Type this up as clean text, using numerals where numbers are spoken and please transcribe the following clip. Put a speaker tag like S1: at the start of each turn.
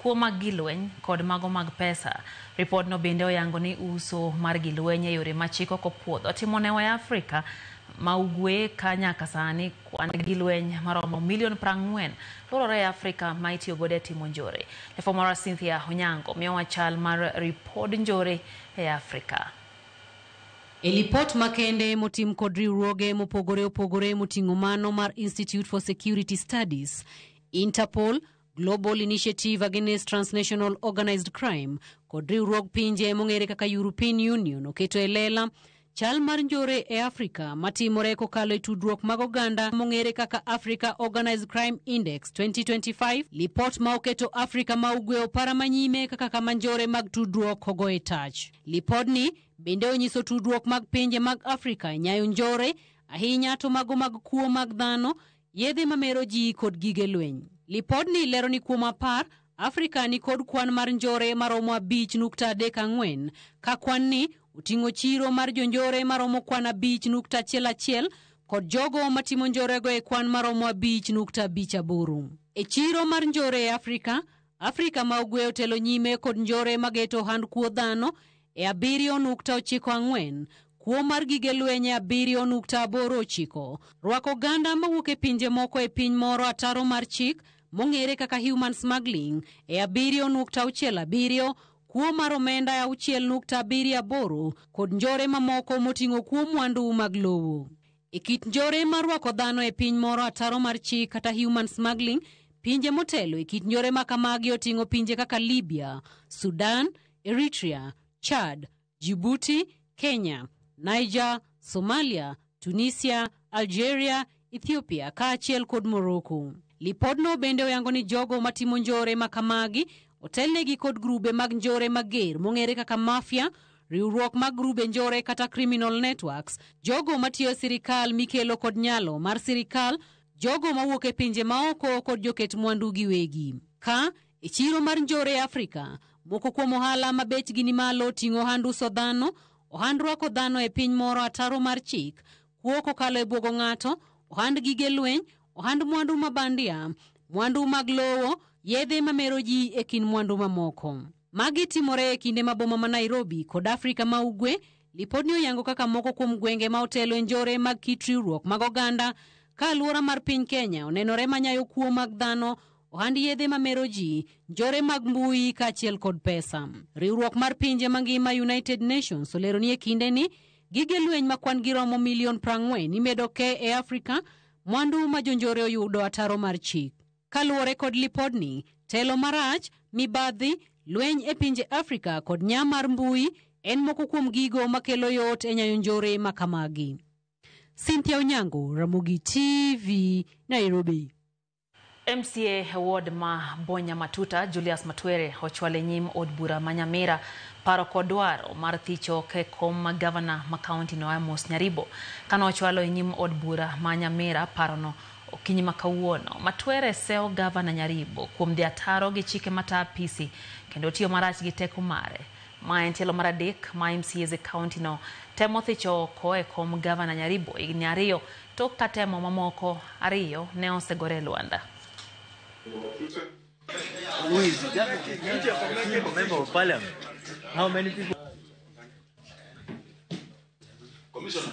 S1: kuo mag gilweny kod mago mag pesa. Report no bende oyango ni uso mar gilweny e yore machiko kopuodho timone wa Afrika ma ugwe ka nyaka sani kwan gilweny maromo milion 40 lorore e Afrika ma itiyo godo e timo njore. Lefo mara Cynthia Onyango miyo wachal mar report njore e Afrika.
S2: E lipot makende motim kod riwruoge mopogore opogore moting'o mano mar Institute for Security Studies, Interpol, Global Initiative Against Transnational Organized Crime kod riwruog pinje mong'ere kaka European Union oketo e lela chal mar njore e Afrika matimore kokalo e tudruok mag oganda mong'ere kaka Africa Organized Crime Index 2025. Lipot ma oketo Afrika ma ugwe opara manyime kaka kama njore mag tudruok ogo e tach. Lipodni bende onyiso tudruok mag pinje mag Afrika nyayo njore ahinya to mago mag kuo mag dhano, yedhe mamero ji kod gige lweny. Lipodni lero ni kuom 10 Afrika ni kod kwan mar njore maromo 5.34 ka kwan ni uting'o chiro mar jonjore maromo kwan 5.11 kod jogo matimo njorego e kwan maromo 5.58. E chiro mar njore e Afrika ma ugwe otelo nyime kod njore mageto hand kuo dhano e 7.94, kuo mar gige lweny 7.89, rwako ganda mawuok e pinje moko e piny moro ataro mar chik mong'ere kaka human smuggling e 7.67, kuo mar omenda 6.78 kod njore mamoko moting'o kuo mwandu mag lowo. E kit njore mar rwako dhano e piny moro ataro mar chik kata human smuggling, pinje motelo e kit njore makamagi oting'o pinje kaka Libya, Sudan, Eritrea, Chad, Djibouti, Kenya, Niger, Somalia, Tunisia, Algeria, Ethiopia kaachiel kod Morocco. Lipodno bende oyango ni jogo matimo njore makamagi otelnegi kod grube mag njore mager mong'ere kaka mafia, riwruok mag grube njore kata criminal networks, jogo matiyo sirikal mikelo kod nyalo mar sirikal, jogo mawuok e pinje maoko kod joket mwandu giwegi. Ka e chiro mar njore e Afrika, moko kuom ohala ma bechgi ni malo ting'o ohand uso dhano, ohand rwako dhano e piny moro ataro mar chik, kuo kokalo e bwogo ng'ato, ohand gige lweny, ohand mwandu mabandia, mwandu mag lowo, yedhe mamero ji e kin mwandu mamoko. Magi timore e kinde maboma ma Nairobi kod Afrika ma ugwe. Lipodni oyango kaka moko kuom gwenge ma otelo e njore mag kit riwruok mag oganda ka alwora mar piny Kenya onenore manyayo kuo mag dhano, ohand yedhe mamero ji, njore mag mbui kaachiel kod pesa. Riwruok mar pinje mangima United Nations olero ni e kinde ni gige lweny ma kwan giromo milion 40 imedo ke e Afrika, mwandu ma jonjore oyudo ataro mar chik. Kaluwore kod lipodni, telo marach, mibadhi, lweny e pinje Afrika kod nya mar mbui en moko kuom gigo makelo yot e nyayo njore makamagi. Cynthia Onyango, Ramogi TV, Nairobi.
S1: MCA Ward ma Bonya Matuta Julius Matwere ochwale nyim od bura ma Nyamira paro kod dwaro mar thicho ke kom ma gavana ma kaunti no Amos Nyaribo. Kano ochwalo nyim od bura ma Nyamira paro no okinyi makawuono, Matwere seo gavana Nyaribo kuom dhi ataro gi chike mata apisi kendo tiyo marach gi teko mare. Ma en tielo mar adek ma MCA e kaunti no temo thicho ko e kom gavana Nyaribo higni 2 tok ka temo mamoko 2 ne osegore Luanda.
S3: Who is the governor? Member of parliament. How many people? Commissioner.